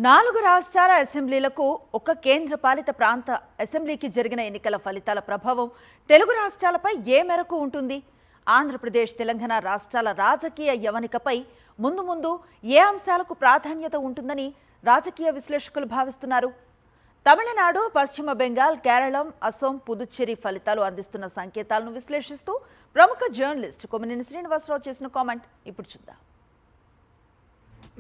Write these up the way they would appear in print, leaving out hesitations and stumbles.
4 రాష్ట్రాల అసెంబ్లీలకు ఒక కేంద్రపాలిత ప్రాంత అసెంబ్లీకి జరిగిన ఎన్నికల ఫలితాల ప్రభావం తెలుగు రాష్ట్రాలపై ఏ మేరకు ఉంటుంది? ఆంధ్రప్రదేశ్, తెలంగాణ రాష్ట్రాల రాజకీయ యవనికపై ముందు ఏ అంశాలకు ప్రాధాన్యత ఉంటుందని రాజకీయ విశ్లేషకులు భావిస్తున్నారు? తమిళనాడు, పశ్చిమ బెంగాల్, కేరళం, అసోం, పుదుచ్చేరి ఫలితాలు అందిస్తున్న సంకేతాలను విశ్లేషిస్తూ ప్రముఖ జర్నలిస్ట్ కొమ్మినేని శ్రీనివాసరావు చేసిన కామెంట్ ఇప్పుడు చూద్దాం.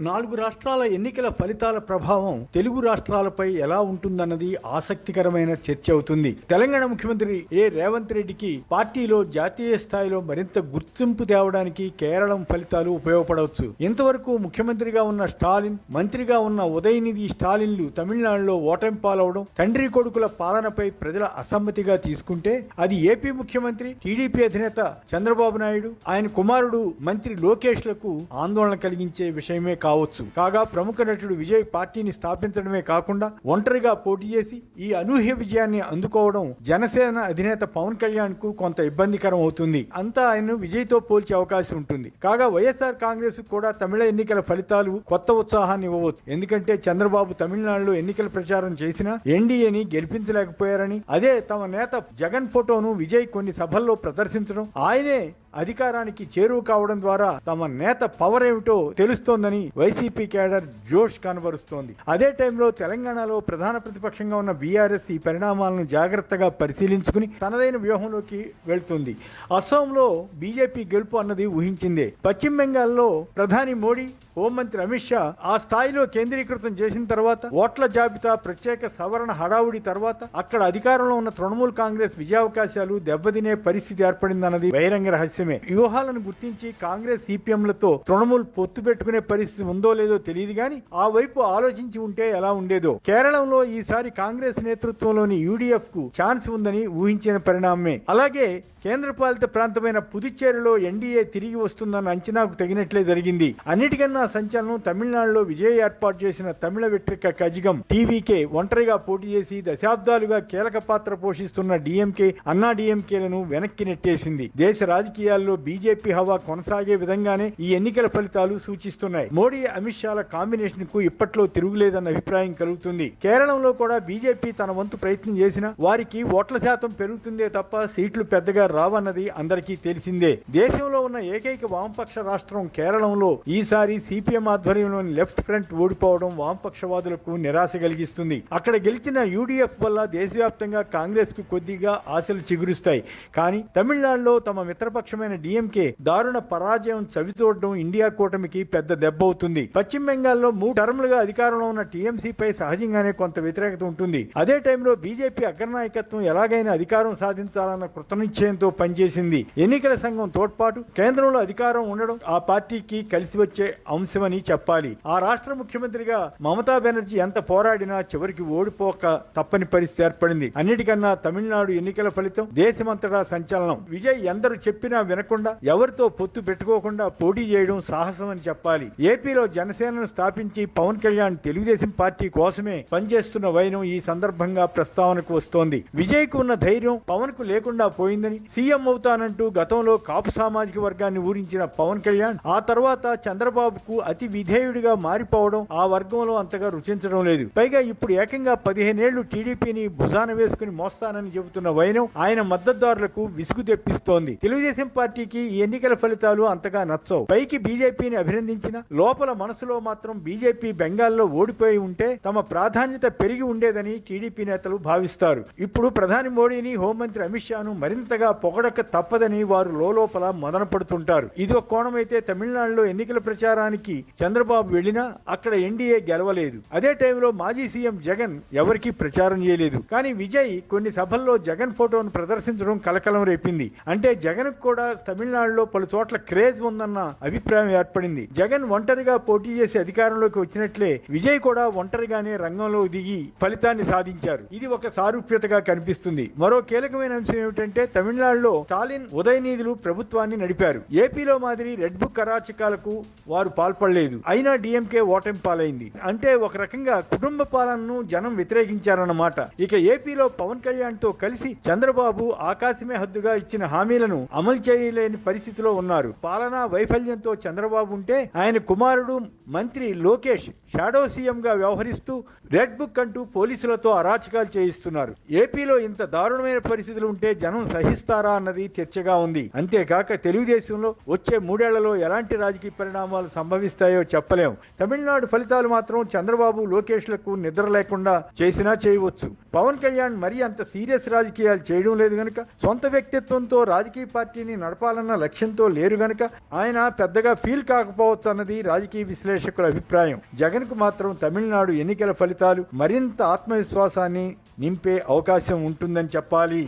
4 రాష్ట్రాల ఎన్నికల ఫలితాల ప్రభావం తెలుగు రాష్ట్రాలపై ఎలా ఉంటుందన్నది ఆసక్తికరమైన చర్చ అవుతుంది. తెలంగాణ ముఖ్యమంత్రి రేవంత్ రెడ్డికి పార్టీలో జాతీయ స్థాయిలో మరింత గుర్తింపు తేవడానికి కేరళం ఫలితాలు ఉపయోగపడవచ్చు. ఇంతవరకు ముఖ్యమంత్రిగా ఉన్న స్టాలిన్, మంత్రిగా ఉన్న ఉదయనిధి స్టాలిన్లు తమిళనాడులో ఓటమి పాలవడం, తండ్రి కొడుకుల పాలనపై ప్రజల అసమ్మతిగా తీసుకుంటే అది ఏపీ ముఖ్యమంత్రి, టీడీపీ అధినేత చంద్రబాబు నాయుడు, ఆయన కుమారుడు మంత్రి లోకేష్ లకు ఆందోళన కలిగించే విషయమే కావచ్చు. కాగా ప్రముఖ నటుడు విజయ్ పార్టీని స్థాపించడమే కాకుండా ఒంటరిగా పోటీ చేసి ఈ అనూహ్య విజయాన్ని అందుకోవడం జనసేన అధినేత పవన్ కళ్యాణ్ కు కొంత ఇబ్బందికరం అవుతుంది. అంతా ఆయన విజయ్ తో పోల్చే అవకాశం ఉంటుంది. కాగా వైఎస్ఆర్ కాంగ్రెస్ కూడా తమిళ ఎన్నికల ఫలితాలు కొత్త ఉత్సాహాన్ని ఇవ్వవచ్చు. ఎందుకంటే చంద్రబాబు తమిళనాడులో ఎన్నికల ప్రచారం చేసినా ఎన్డీఏని గెలిపించలేకపోయారని, అదే తమ నేత జగన్ ఫోటోను విజయ్ కొన్ని సభల్లో ప్రదర్శించడం, ఆయనే అధికారానికి చేరువ కావడం ద్వారా తమ నేత పవర్ ఏమిటో తెలుస్తోందని వైసీపీ కేడర్ జోష్ కనబరుస్తోంది. అదే టైంలో తెలంగాణలో ప్రధాన ప్రతిపక్షంగా ఉన్న బీఆర్ఎస్ ఈ పరిణామాలను జాగ్రత్తగా పరిశీలించుకుని తనదైన వ్యూహంలోకి వెళ్తుంది. అస్సాంలో బీజేపీ గెలుపు అన్నది ఊహించిందే. పశ్చిమ బెంగాల్లో ప్రధాని మోడీ, హోంమంత్రి అమిత్ షా ఆ స్థాయిలో కేంద్రీకృతం చేసిన తర్వాత, ఓట్ల జాబితా ప్రత్యేక సవరణ హడావుడి తర్వాత అక్కడ అధికారంలో ఉన్న తృణమూల్ కాంగ్రెస్ విజయావకాశాలు దెబ్బతినే పరిస్థితి ఏర్పడిందన్నది బహిరంగ రహస్యమే. వ్యూహాలను గుర్తించి కాంగ్రెస్ సిపిఎంలతో తృణమూల్ పొత్తు పెట్టుకునే పరిస్థితి ఉందో లేదో తెలియదు గాని ఆ వైపు ఆలోచించి ఉంటే ఎలా ఉండేదో. కేరళంలో ఈసారి కాంగ్రెస్ నేతృత్వంలోని యూడీఎఫ్ కు ఛాన్స్ ఉందని ఊహించిన పరిణామమే. అలాగే కేంద్రపాలిత ప్రాంతమైన పుదుచ్చేరిలో ఎన్డీఏ తిరిగి వస్తుందన్న అంచనాకు తగినట్లే జరిగింది. అన్నిటికన్నా సంచలనం తమిళనాడులో విజయ్ ఏర్పాటు చేసిన తమిళ వ్యతిరేక కజగం టీవీకే ఒంటరిగా పోటీ చేసి దశాబ్దాలుగా కీలక పాత్ర పోషిస్తున్న డిఎంకే, అన్నా డిఎంకేలను వెనక్కి నెట్టేసింది. దేశ రాజకీయాల్లో బీజేపీ హవా కొనసాగే విధంగానే ఈ ఎన్నికల ఫలితాలు సూచిస్తున్నాయి. మోడీ, అమిత్ షాల కాంబినేషన్ కు ఇప్పట్లో తిరుగులేదన్న అభిప్రాయం కలుగుతుంది. కేరళంలో కూడా బీజేపీ తన వంతు ప్రయత్నం చేసినా వారికి ఓట్ల శాతం పెరుగుతుందే తప్ప సీట్లు పెద్దగా రావన్నది అందరికీ తెలిసిందే. దేశంలో ఉన్న ఏకైక వామపక్ష రాష్ట్రం కేరళంలో ఈసారి సిపిఎం ఆధ్వర్యంలోని లెఫ్ట్ ఫ్రంట్ ఓడిపోవడం వామపక్షవాదులకు నిరాశ కలిగిస్తుంది. అక్కడ గెలిచిన యూడీఎఫ్ వల్ల దేశవ్యాప్తంగా కాంగ్రెస్ కు కొద్దిగా ఆశలు చిగురుస్తాయి. కానీ తమిళనాడులో తమ మిత్రపక్షమైన డిఎంకే దారుణ పరాజయం చవిచూడడం ఇండియా కూటమికి పెద్ద దెబ్బ అవుతుంది. పశ్చిమ బెంగాల్లో 3 టర్ములుగా అధికారంలో ఉన్న టీఎంసీపై సహజంగానే కొంత వ్యతిరేకత ఉంటుంది. అదే టైంలో బీజేపీ అగ్రనాయకత్వం ఎలాగైనా అధికారం సాధించాలన్న కృతనిశ్చయంతో పనిచేసింది. ఎన్నికల సంఘం తోడ్పాటు, కేంద్రంలో అధికారం ఉండడం ఆ పార్టీకి కలిసి వచ్చే అంశమని చెప్పాలి. ఆ రాష్ట్ర ముఖ్యమంత్రిగా మమతా బెనర్జీ ఎంత పోరాడినా చివరికి ఓడిపోక తప్పని పరిస్థితి ఏర్పడింది. అన్నిటికన్నా తమిళనాడు ఎన్నికల ఫలితం దేశమంతటా సంచలనం. విజయ్ ఎందరు చెప్పినా వినకుండా, ఎవరితో పొత్తు పెట్టుకోకుండా పోటీ చేయడం సాహసం అని చెప్పాలి. ఏపీలో జనసేనను స్థాపించి పవన్ కళ్యాణ్ తెలుగుదేశం పార్టీ కోసమే పనిచేస్తున్న వైనం ఈ సందర్భంగా ప్రస్తావనకు వస్తోంది. విజయ్ కు ఉన్న ధైర్యం పవన్ కు లేకుండా పోయిందని, సీఎం అవుతానంటూ గతంలో కాపు సామాజిక వర్గాన్ని ఊరించిన పవన్ కళ్యాణ్ ఆ తర్వాత చంద్రబాబుకు అతి విధేయుడిగా మారిపోవడం ఆ వర్గంలో అంతగా రుచించడం లేదు. పైగా ఇప్పుడు ఏకంగా 15 ఏళ్లు టీడీపీని భుజాన వేసుకుని మోస్తానని చెబుతున్న వైనం ఆయన మద్దతుదారులకు విసుగు తెప్పిస్తోంది. తెలుగుదేశం పార్టీకి ఈ ఎన్నికల ఫలితాలు అంతగా నచ్చవు. పైకి బీజేపీని అభినందించిన లోపల మనసులో మాత్రం బీజేపీ బెంగాల్లో ఓడిపోయి ఉంటే తమ ప్రాధాన్యత పెరిగి ఉండేదని టీడీపీ నేతలు భావిస్తారు. ఇప్పుడు ప్రధాని మోడీని, హోంమంత్రి అమిత్ షాను మరింతగా పొగడక తప్పదని వారు లోపల మదన పడుతుంటారు. ఇది ఒక కోణమైతే తమిళనాడులో ఎన్నికల ప్రచారానికి చంద్రబాబు వెళ్లినా అక్కడ ఎన్డీఏ గెలవలేదు. అదే టైంలో మాజీ సీఎం జగన్ ఎవరికీ ప్రచారం చేయలేదు. కానీ విజయ్ కొన్ని సభల్లో జగన్ ఫోటోను ప్రదర్శించడం కలకలం రేపింది. అంటే జగన్ కూడా తమిళనాడులో పలు చోట్ల క్రేజ్ ఉందన్న అభిప్రాయం ఏర్పడింది. జగన్ ఒంటరిగా పోటీ చేసి అధికారంలోకి వచ్చినట్లే విజయ్ కూడా ఒంటరిగానే రంగంలో దిగి ఫలితాన్ని సాధించారు. ఇది ఒక సారూప్యతగా కనిపిస్తుంది. మరో కీలకమైన అంశం ఏమిటంటే తమిళనాడులో స్టాలిన్, ఉదయనిధులు ప్రభుత్వాన్ని నడిపారు. ఏపీలో మాదిరి రెడ్ బుక్ అరాచకాలకు వారు పాల్పడలేదు. అయినా డిఎంకే ఓటమి పాలైంది. అంటే ఒక రకంగా కుటుంబ పాలనను జనం వ్యతిరేకించారన్నమాట. ఇక ఏపీలో పవన్ కళ్యాణ్ తో కలిసి చంద్రబాబు ఆకాశమే హద్దుగా ఇచ్చిన హామీలను అమలు చేయలేని పరిస్థితిలో ఉన్నారు. పాలనా వైఫల్యంతో చంద్రబాబు ఉంటే ఆయన కుమారుడు మంత్రి లోకేష్ షాడో సీఎం గా వ్యవహరిస్తూ రెడ్ బుక్ అంటూ పోలీసులతో అరాచకాలు చేయిస్తున్నారు. ఏపీలో ఇంత దారుణమైన పరిస్థితులు ఉంటే జనం సహిస్తారా అన్నది చర్చగా ఉంది. అంతేకాక తెలుగుదేశంలో వచ్చే 3 ఏళ్లలో ఎలాంటి రాజకీయ పరిణామాలు సంభవిస్తాయో చెప్పలేం. తమిళనాడు ఫలితాలు మాత్రం చంద్రబాబు లోకేష్లకు నిద్ర లేకుండా చేసినా చేయవచ్చు. పవన్ కళ్యాణ్ మరీ అంత సీరియస్ రాజకీయాలు చేయడం లేదు గనుక, సొంత వ్యక్తిత్వంతో రాజకీయ పార్టీని నడపాలన్న లక్ష్యంతో లేరు గనుక ఆయన పెద్దగా ఫీల్ కాకపోవచ్చు అన్నది రాజకీయ విశ్లేషకుల అభిప్రాయం. జగన్ కు మాత్రం తమిళనాడు ఎన్నికల ఫలితాలు మరింత ఆత్మవిశ్వాసాన్ని నింపే అవకాశం ఉంటుందని చెప్పాలి.